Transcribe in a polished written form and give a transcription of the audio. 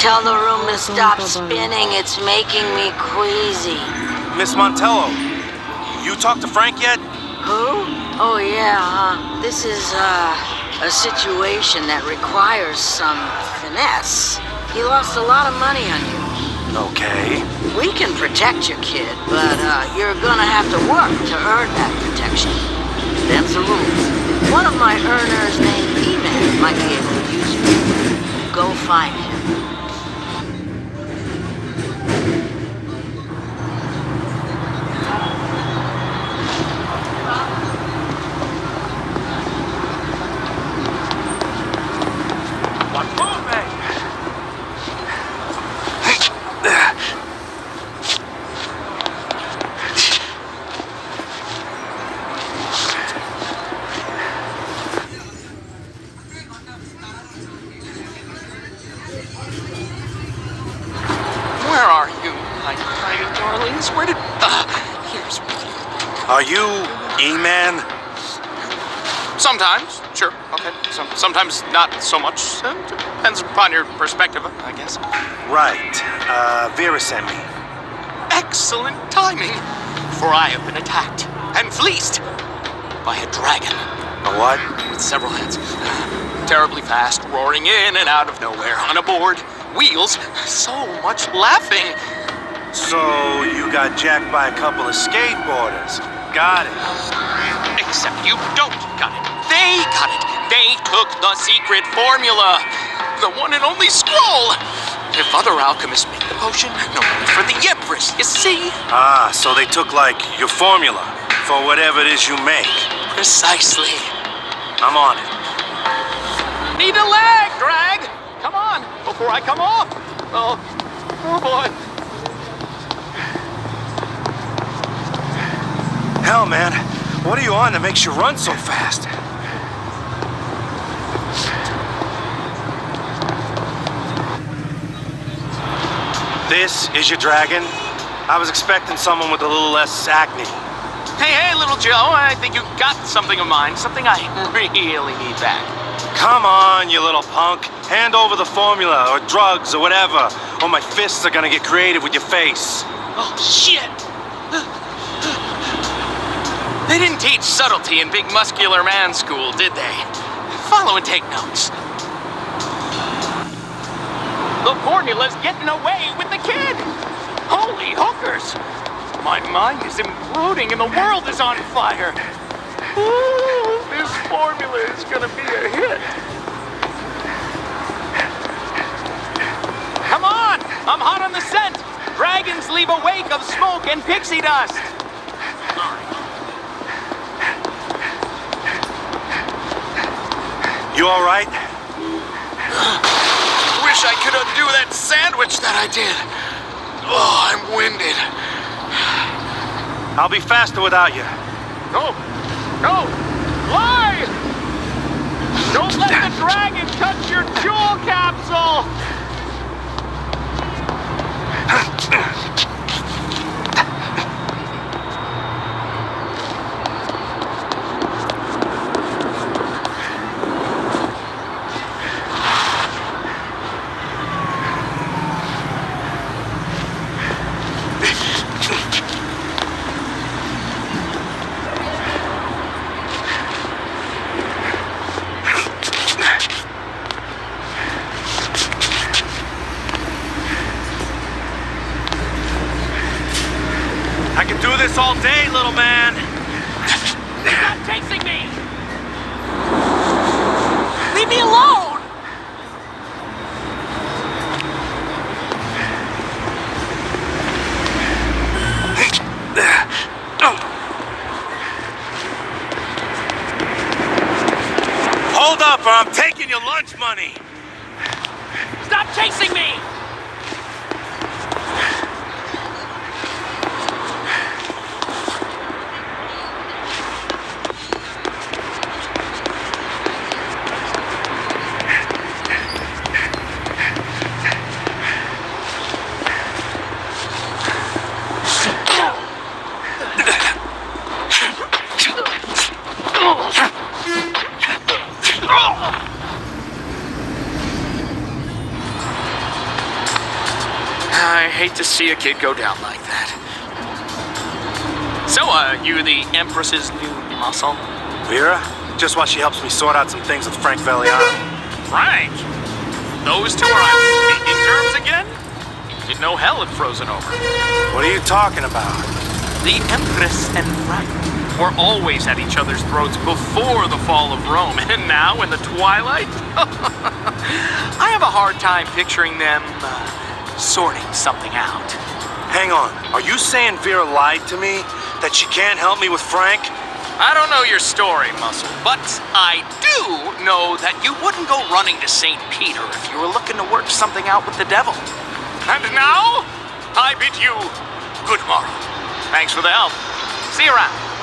Tell the room to stop spinning. It's making me queasy. Miss Montello, you talked to Frank yet? Who? Oh, yeah, This is, a situation that requires some finesse. He lost a lot of money on you. Okay. We can protect your kid, but, you're gonna have to work to earn that protection. Them's the rules. One of my earners named E-Man might be able to use you. Go find him. Where did... here's... Are you E-Man? Sometimes, sure, okay. Sometimes not so much. Depends upon your perspective, I guess. Right. Vera sent me. Excellent timing, for I have been attacked and fleeced by a dragon. A what? With several heads. Terribly fast, roaring in and out of nowhere, on a board, wheels, so much laughing. So, you got jacked by a couple of skateboarders. Got it. Except you don't got it. They got it. They took the secret formula. The one and only scroll. If other alchemists make the potion, no need for the Empress, you see? Ah, so they took, like, your formula for whatever it is you make. Precisely. I'm on it. Need a leg, drag. Come on, before I come off. Oh boy. Hell, man, what are you on that makes you run so fast? This is your dragon? I was expecting someone with a little less acne. Hey, little Joe, I think you got something of mine, something I really need back. Come on, you little punk. Hand over the formula, or drugs, or whatever, or my fists are gonna get creative with your face. Oh, shit! They didn't teach subtlety in Big Muscular Man School, did they? Follow and take notes. The formula's getting away with the kid! Holy hookers! My mind is imploding and the world is on fire! Ooh, this formula is gonna be a hit! Come on! I'm hot on the scent! Dragons leave a wake of smoke and pixie dust! You all right? Wish I could undo that sandwich that I did. Oh, I'm winded. I'll be faster without you. No! Fly! Don't let the dragon touch your jewel capsule! I can do this all day, little man. Stop chasing me! Leave me alone! Hold up, or I'm taking your lunch money. Stop chasing me! hate to see a kid go down like that. So, you the Empress's new muscle? Vera? Just while she helps me sort out some things with Frank Valiano. Frank? Those two are on speaking terms again? Didn't know hell had frozen over. What are you talking about? The Empress and Frank were always at each other's throats before the fall of Rome, and now in the twilight? I have a hard time picturing them sorting something out. Hang on. Are you saying Vera lied to me? That she can't help me with Frank? I don't know your story, Muscle, but I do know that you wouldn't go running to St. Peter if you were looking to work something out with the devil. And now, I bid you good morrow. Thanks for the help. See you around.